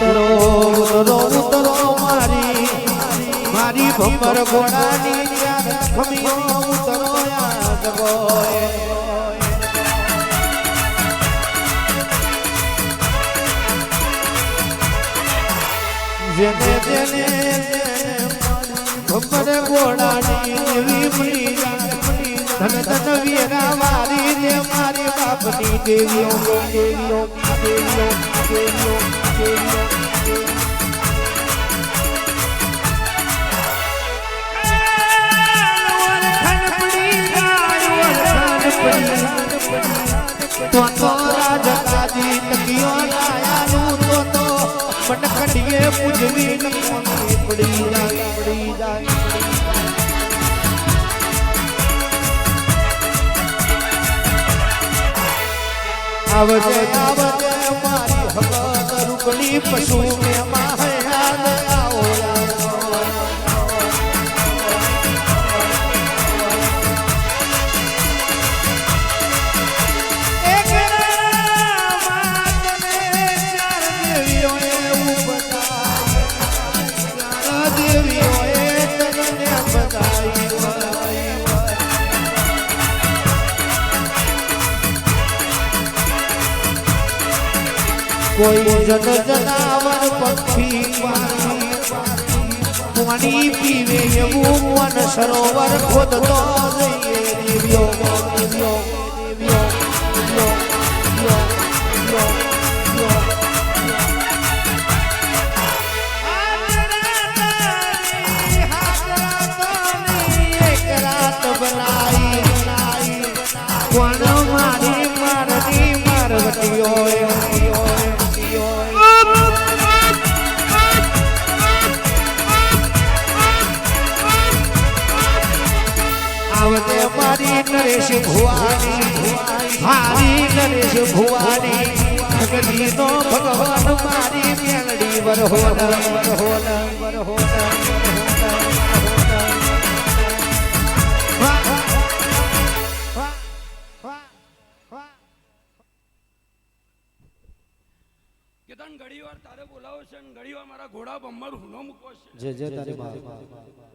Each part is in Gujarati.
ઉતરો ઉતરો ઉતરો મારી મારી ભમર ઘોડાની ખમીઓ ઉતરો યાદ ગોય જેને જેને ભમર ઘોડાની દેવી મળી ધન ધન વીરા મારી ને મારી બાપની દેવીઓ દેવીઓ દેવીઓ દેવીઓ દેવીઓ તો રાજી તકિયો લાયાનું તો મનકડીએ પૂજવી પડી જાય પડી જાય આવજે આવજે મારી હગત રૂકડી પશુ મે માહયાદ આવો એક માતને ચાર દેવીઓએ ઉપતાઈ ચાર દેવીઓએ તને બધાઈ કોઈ જન જનાવર પક્ષી પાણી પીવે એવું મન સરોવર ખોદતો જઈએ દેવ્યો દેવ્યો દેવ્યો એક રાત બનાઈ કોણ મારી મારની મારવટીઓ આવતે મારી નરેશ ભુવાની હારી નરેશ ભુવાની જગદીનો ભગવાન મારી મેલડી વરહોલ વરહોલ વરહોલ કેતન ઘડીવાર તારે બોલાવો છે અને ઘડીવાર મારા ઘોડા બમ્મર હુનો મૂકો છે જે જે તારી બાપ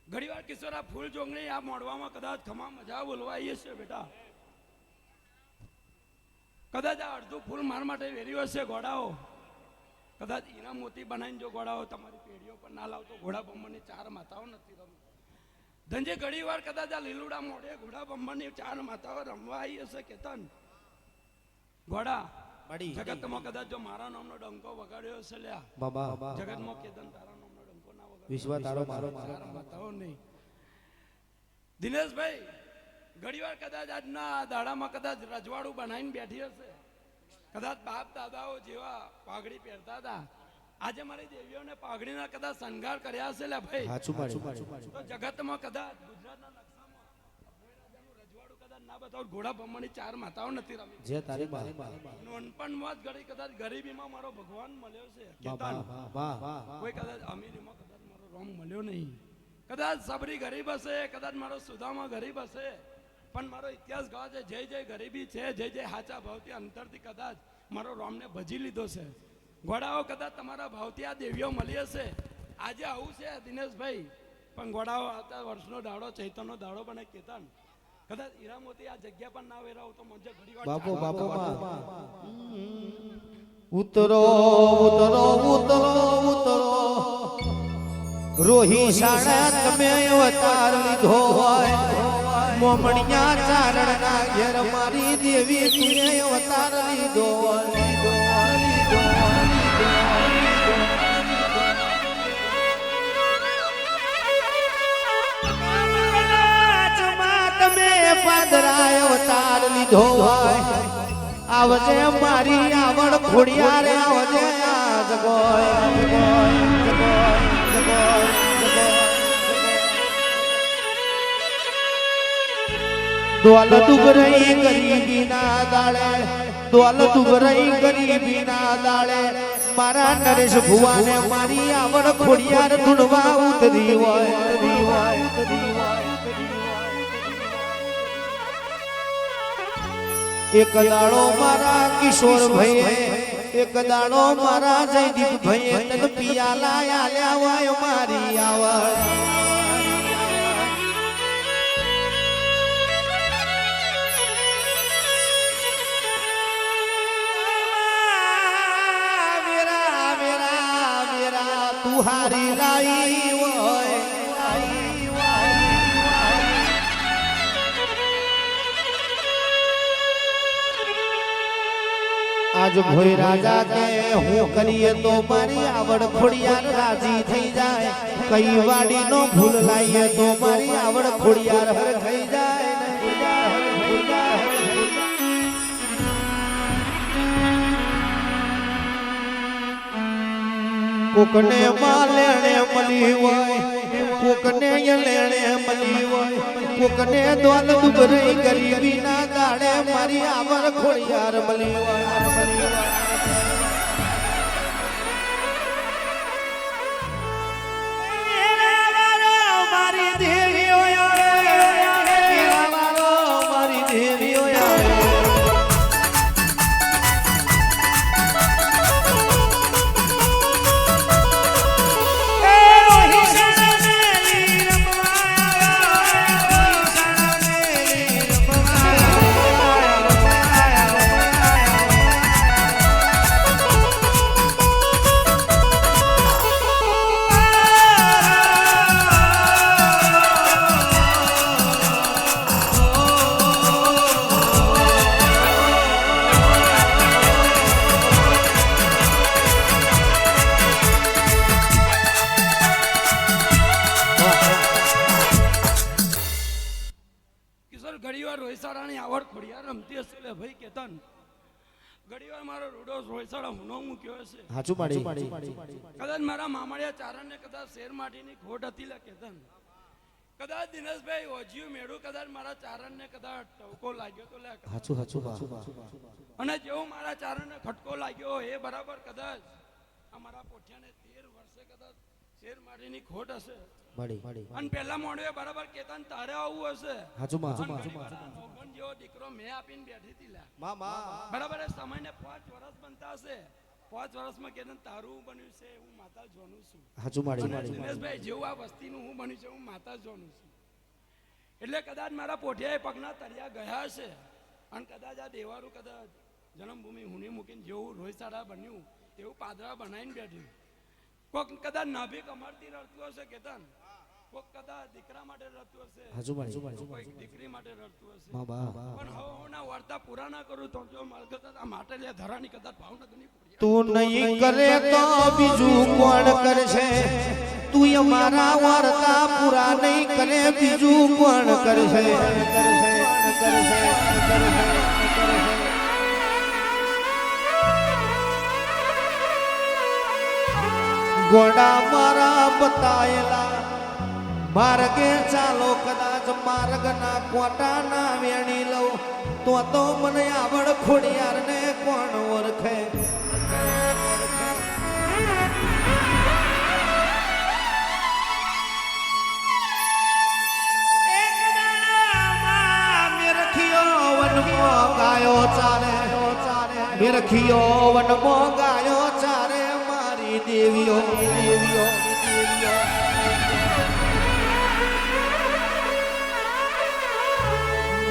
ઘડીવાર કિશોર આ ફૂલ જોગણી આ મોડવામાં કદાચ ખમા મજા બોલવા આવીએ છે બેટા કદાચ આ અડધું ફૂલ માર માટે વેર્યું હશે ઘોડાઓ કદાચ હીરા મોતી બનાવીને જો ઘોડાઓ તમારી પેઢીઓ પર ના લાવતો ઘોડા બમ્મરની ચાર માતાઓ નથી રમતી ધંજે ઘડીવાર કદાચ આ લીલુડા મોડે ઘોડા બમ્મરની ચાર માતાઓ રમવા આવી હશે કેતન ઘોડા જગતમાં કદાચ જો મારા નામનો ડંકો વગાડ્યો હશે લ્યા બાબા જગતમાં કેતન તારા નામનો ડંકો ના વગાડ્યો વિશ્વ તારો મારો મારો નહીં દિનેશભાઈ ઘડીવાર કદાચ આજના દાડામાં કદાચ રજવાડું બનાવીને બેઠી હશે કદાચ બાપ દાદાઓ જેવા પાઘડી પહેરતા હતા આજે મારી દેવીઓને પાઘડીના કદાચ શણગાર કર્યા હશે લે ભાઈ તો જગતમાં કદાચ ગુજરાતના ઘોડા બમ્મની ચાર માતાઓ નથી રમી જે તારી નોનપણમાં જ ઘડી કદાચ ગરીબીમાં મારો ભગવાન મળ્યો છે કોઈ કદાચ અમીરીમાં કદાચ મારો રોમ મળ્યો નહીં કદાચ સબરી ગરીબ હશે કદાચ મારો સુદામા ગરીબ હશે પણ મારો ઇતિહાસ કહે છે જય જય ગરીબી છે જય જય હાચા ભાવથી અંતરથી કદાચ મારો રોમને ભજી લીધો છે ઘોડાઓ કદાચ તમારા ભાવથી આ દેવીઓ મળી હશે આજે આવું છે દિનેશભાઈ પણ ઘોડાઓ આવતા વર્ષનો દાડો ચૈતનનો દાડો બને કેતન કદાચ હીરા મોતી આ જગ્યા પર ના વેરાવ તો મને ઘડીવાર બાપો બાપો ઉતરો ઉતરો ઉતરો ઉતરો રોહી સાડા તમે અવતાર લીધો હોય મોમણિયા ચારણ ના ઘેર મારી દેવી તુએ અવતાર લીધો પાદરાય અવતાર લીધો હોય આવજે મારી આવડ ખોડિયાર આવજે આજ ગોય દોલ દુબરઈ ગરીબી ના દાળે દોલ દુબરઈ ગરીબી ના દાળે મારા નરેશ ભુવાને મારી આવડ ખોડિયાર ધૂણવા ઉતરી હોય એક દાડો મારા કિશોર ભાઈ એક દાડો મારા જયદીપ ભાઈ તને પિયાલા આલ્યા હોય મારી આવડ હારી લાઈ હોય આજ ભોય રાજા કે હું કરીએ તો મારી આવડ ખોડિયાર રાજી થઈ જાય કઈ વાડી નો ભૂલ લાઈએ તો મારી આવડ ખોડિયાર હર થઈ જાય કોકને માં લેણે મળી હોય કોકને લેણે મળી હોય કોકને દોલ દુબરી ગરીબી ના દાડે મારી આવર ખોડિયાર મળી હોય મારી દેવીઓ મારી દેવીઓ ઘડીવાર રોયસાડાની આવડ ખોડિયાર રમતી હશે લે ભાઈ કેતન ઘડીવાર મારો રૂડો રોયસાડા હુનો મૂક્યો હશે હાચું પાડી કદાચ મારા મામડિયા ચારણને કદાચ શેર માટીની ખોટ હતી લે કેતન કદાચ દિનેશભાઈ ઓજીયું મેળું કદાચ મારા ચારણને કદાચ ટવકો લાગ્યો તો લે હાચું અને જેવું મારા ચારણને ખટકો લાગ્યો એ બરાબર કદાચ અમારા પોઠિયાને 13 વર્ષે કદાચ શેર માટીની ખોટ હશે અને પહેલા મોડવે બરાબર કેતન તારે આવું હશે જેવો દીકરો મેં આપીને બેઠી હતી બરાબર સમયને 5 વર્ષ બનતા હશે 5 વર્ષમાં કેતન તારું બન્યું છે હું માતા જોનું છું દિનેશભાઈ જેવું આ વસ્તીનું હું બન્યું છે હું માતા જોનું છું એટલે કદાચ મારા પોઠિયાએ પગના તળિયા ગયા હશે અને કદાચ આ દેવારું કદાચ જન્મભૂમિ હુની મૂકીને જેવું રોયસાડા બન્યું એવું પાદરા બનાવીને બેઠ્યું કોક કદાચ નાભી કમરથી રડતું હશે કેતન કોક કદાચ દીકરા માટે રડતું હશે કોઈક દીકરી માટે રડતું હશે પણ હવે હું ના વાર્તા પૂરા ના કરું તો જો મારા માટે લે ધરાની કદાચ ભાવનગરની તું નહીં કરે તો બીજું કોણ કરશે તું અમારા વાર્તા પૂરા નહીં કરે બીજું કોણ કરશે ગોડા મારા બતાયેલા માર્ગે ચાલો કદાચ માર્ગ ના કોટા ના વેણી લઉં તો મને આવડ ખોડિયાર ને કોણ ઓળખે ગાયો ચારે મેરખિયો વનમો ગાયો ચારે મારી દેવીઓ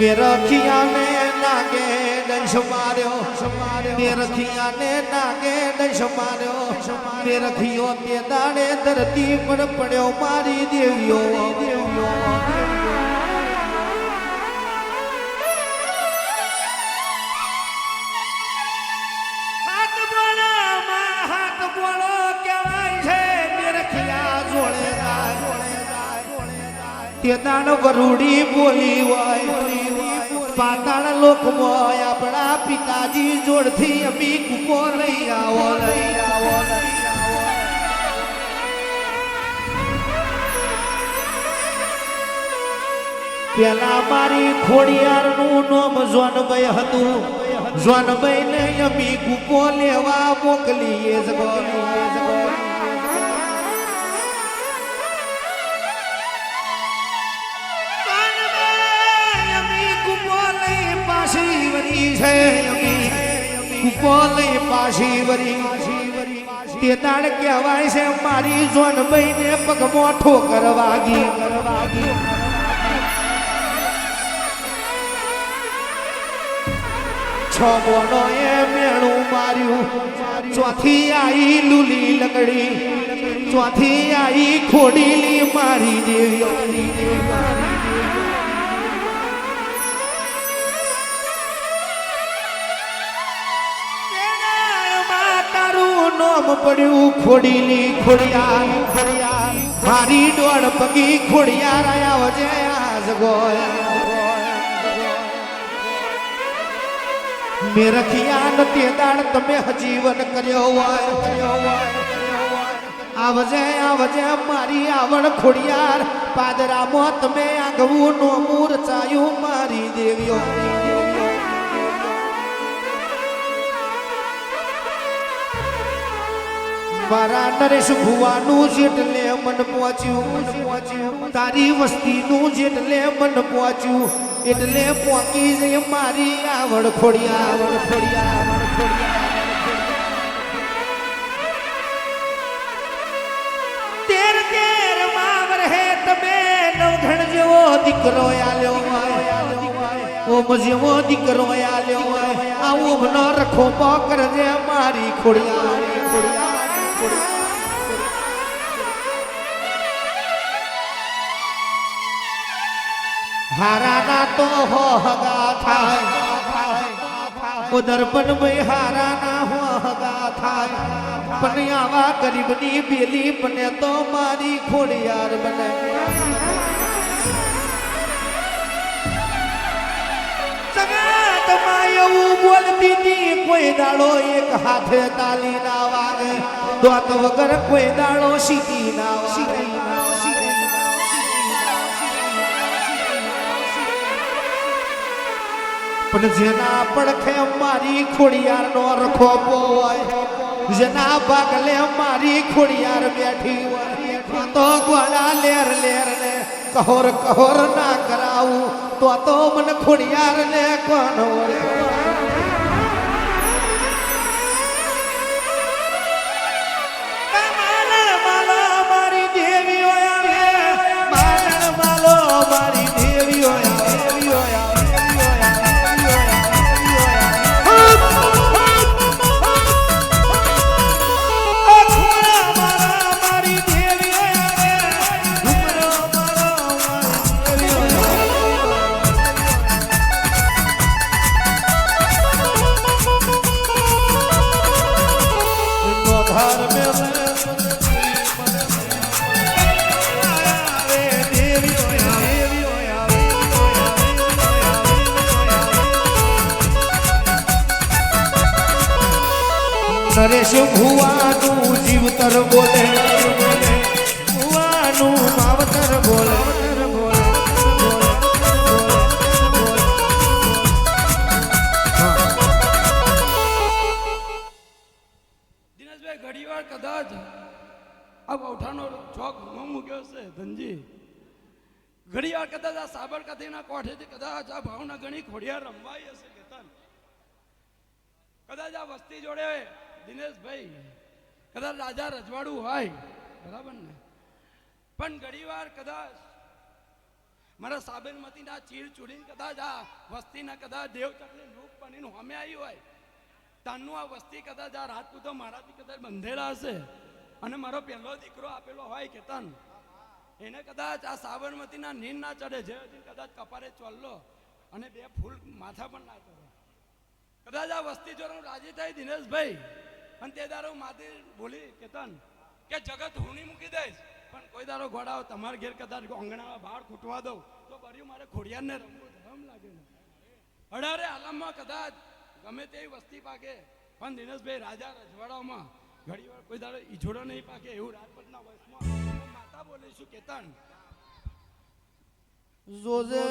મેરખિયાને નાગે દંશ માર્યો મેરખિયાને નાગે દંશ માર્યો મેરખિયો તે દાડે ધરતી પર પડ્યો મારી દેવીઓ તે દાણ વરુડી બોલી હોય પાતાળ લોકમાં આપણા પિતાજી જોડથી અમી કૂપો લઈ આવો પેલા મારી ખોડિયારનું નામ જોનભાઈ હતું જોનભાઈ ને અમી કૂપો લેવા મોકલીએ પાછી વરી તે દાડ કહેવાય છે મારી જોનભાઈ ને પગમાં ઠોકર વાગી છોગોનો એ મેણું માર્યું ચોથી આઈ લુલી લકડી ચોથી આઈ ખોડીલી મારી દેવી તારું નામ પડ્યું ખોડીલી ખોડિયાર મારી દોડ પગી ખોડિયાર આયા વજે આજ ગોયા મેરખિયા નતે દાડ તમે હજીવન કર્યો હોય આવજે મારી આવણ ખોડિયાર પાદરામાં તમે આગવું નોમું રચાયું મારી દેવીઓ મારા નરેશ ભુવાનું જેટલે મન પહોંચ્યું તારી વસ્તીનું જેટલે મન પહોંચ્યું એટલે પોકી જઈ મારી આવડ ખોડિયાર તેર તેર માવર હે તમે નવઘણ જેવો દીકરો આલ્યો ઓમ જેવો દીકરો આલ્યો આવું મનો રખો કરજે મારી ખોડિયાર હારાના તો હો હગા થાય દર્પણ ભાઈ હારાના હો હગા થાય પણ આવા ગરીબની બેલી બને તો મારી ખોડિયાર બને સગાતમાં એવું બોલતી હતી કોઈ દાડો એક હાથે તાલી ના વાગે દોત વગર કોઈ દાડો શીખી ના વાગે પણ જેના પડખે મારી ખોડિયાર નો રખોપો હોય જેના ભાગલે મારી ખોડિયાર બેઠી હોય તો ગોળા લેર લેર ને કહોર કહોર ના કરાવું તો મને ખોડિયાર ને કોણ મારી દેવી માલો મારી દેવી નરેશ ભુવાનું જીવતર બોલે ભુવાનું માવતર બોલે દિનેશભાઈ ઘડીવાર કદાચ આ ગૌઠાનો ચોક મૂક્યો છે ધનજી ઘડીવાર કદાચ આ સાબરકાંઠીના કોઠેથી કદાચ આ ભાવના ઘણી ખોડિયાર રમવાઈ હશે કેતન કદાચ આ વસ્તી જોડે દિનેશભાઈ કદાચ રાજા રજવાડું હોય બરાબર ને પણ ઘણીવાર કદાચ મારા સાબરમતીના ચીર ચૂડીને કદાચ આ વસ્તીના કદાચ દેવચકની રૂપ બનીને સામે આવી હોય તાનું આ વસ્તી કદાચ આ રાજપૂતો મારાથી કદાચ બંધેલા હશે અને મારો પહેલો દીકરો આપેલો હોય કેતન એને કદાચ આ સાબરમતીના નીર ના ચડે જે કદાચ કપારે ચોલ્લો અને બે ફૂલ માથા પણ ના ચડે કદાચ આ વસ્તી જોડે રાજી થાય દિનેશભાઈ અને તે દારો માથે બોલી કેતન કે જગત હુણી મૂકી દઈશ પણ કોઈ દારો ઘોડાઓ તમારા ઘેર કદાચ આંગણા બહાર ખૂટવા દઉં તો બર્યું મારે ખોડિયારને રમવું ધરમ લાગે ને અઢારે આલમમાં કદાચ ગમે તે વસ્તી પાકે પણ દિનેશભાઈ રાજા રજવાડાઓમાં ઘણી વાર કોઈ દાડો ઈજોડો નહીં પાકે એવું રાજપટના વસમાં માતા બોલીશું કેતન જોજે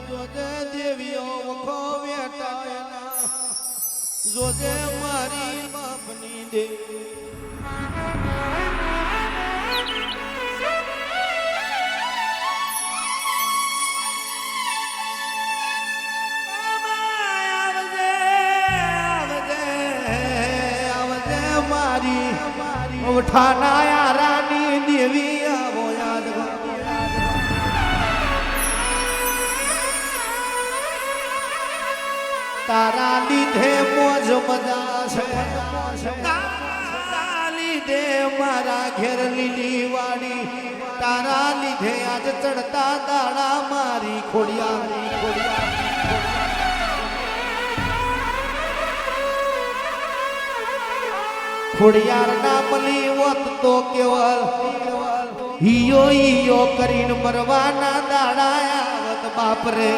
જોજે દેવીઓ વખો વેટાયના જોજે મારી બાપની દેવી આવજે ઉઠાના યારાની દેવી આવો યાદ તારા લીધે મોજ મજા છે તારા લીધે મારા ઘેર લીલી વાડી તારા લીધે આજ ચડતા દાડા મારી ખોડિયા ખોડિયાર ના મળી હોત તો કેવલ હિયો કરીને મરવાના દાડા આવત બાપરે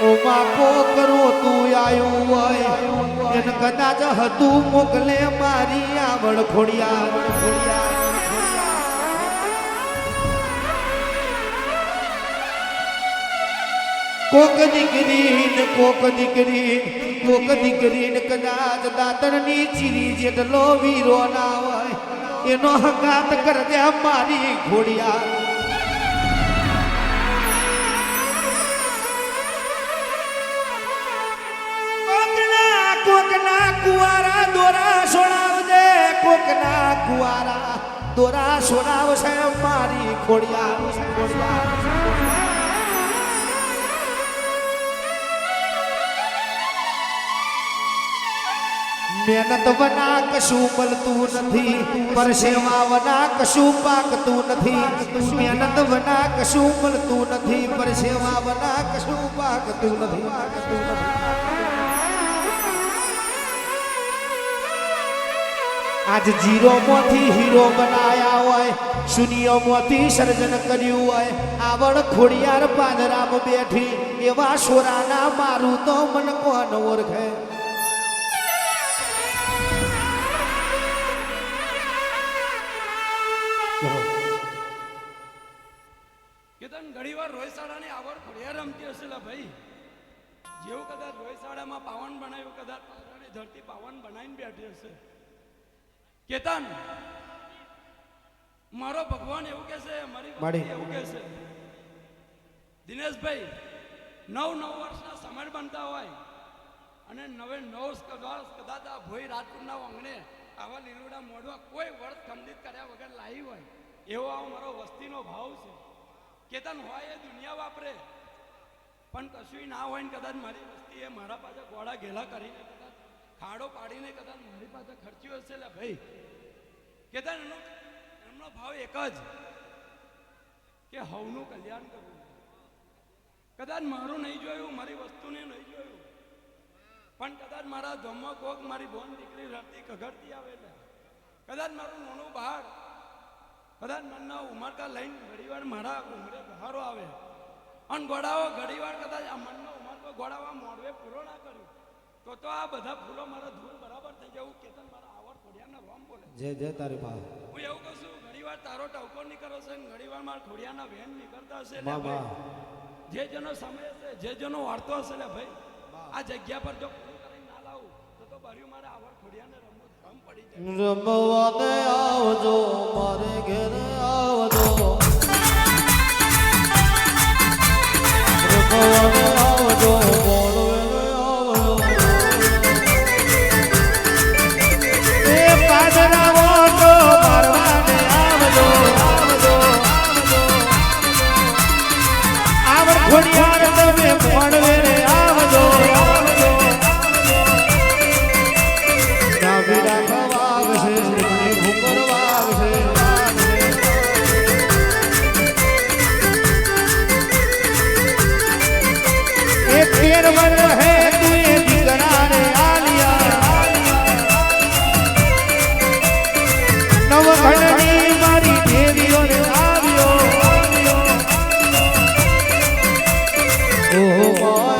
ઓ બાપો કરો તું આયું હોય એને કદાચ હતું મોકલે મારી આવડ ખોડિયાર કોક દીકરી કદાચ દાતરની ચીરી જેટલો વીરો ના હોય એનો હંગાત કરજે મારી ઘોડિયા કોકના કુવારા દોરા સોડાવજે કોકના કુવારા દોરા સોડાવશે મારી ઘોડિયા મહેનત વના કશું મળતું નથી પરસેવા વના કશું પાકતું નથી મહેનત વના કશું મળતું નથી પરસેવા વના કશું પાકતું નથી આજ જીરો માંથી હીરો બનાયા હોય શૂન્ય માંથી સર્જન કર્યું હોય આવડ ખોડિયાર પાંજરામાં બેઠી એવા સોરાના મારું તો મન કોણ ઓળખે ઘણીવાર રોયસાડાની આવડ ખોડિયાર રમતી હશે લા ભાઈ જેવું કદાચ રોયસાડામાં પાવન બનાવ્યું કદાચ પાવરની ધરતી પાવન બનાવીને બેઠી હશે કેતન મારો ભગવાન એવું કે છે મારી ભક્તિ એવું કે છે દિનેશભાઈ 9 વર્ષના સમય બનતા હોય અને 9 વર્ષ કદાચ આ ભોઈ રાજપુરના વાંગણે આવા લીલુડા મોઢવા કોઈ વર્ષ ખંડિત કર્યા વગર લાવી હોય એવો આ મારો વસ્તીનો ભાવ છે કેતન હોય એ દુનિયા વાપરે પણ કશું ના હોય ને કદાચ મારી વસ્તી એ મારા પાસે ગોળા ઘેલા કરીને કદાચ ખાડો પાડીને કદાચ મારી પાસે ખર્ચ્યું હશે લે ભાઈ કેતન એમનો ભાવ એક જ કે હવનું કલ્યાણ કરવું કદાચ મારું નહીં જોયું મારી વસ્તુને નહીં જોયું પણ કદાચ મારા ધમમાં કોક મારી બોન દીકરી રડતી કગડતી આવે કદાચ મારું નાનું બહાર કદાચ મનના ઉમરકા લઈને ઘડીવાર મારા ઉમરે બહારો આવે અને ગોળાઓ ઘડીવાર કદાચ આ મનનો ઉમરકો ગોળાવા મોડવે પૂરો ના કર્યું તો આ બધા ફૂલો મારા ધૂળ બરાબર થઈ જવું કેતન મારા આવડ ખોડિયાના રોમ બોલે જય તારી બા હું એવું કહું છું ઘડીવાર તારો ટવકો નીકળો છે ઘડીવાર મારા ખોડિયાના વેન નીકળતા હશે જે જેનો સમય છે જે જેનો વાર્તો હશે લે ભાઈ આ જગ્યા પર જો પૂરું કરીને ના લાવું તો બાર્યું મારા આવડ ખોડિયાને રમ પડી જાય રમવાને આવજો મારે ઘેર આવજો રમવાને આવજો બોલવે આવજો એ પાદરાવો તો મારવાને આવજો આવડ ખોડિયાર તમે મળવે આવજો ડાબીડા ખવાગ છે ભૂકર વાગ છે એક તેર વર હે તુએ દીકરા રે આલિયા નવઘણની મારી દેવીઓ રે આવ્યો ઓહો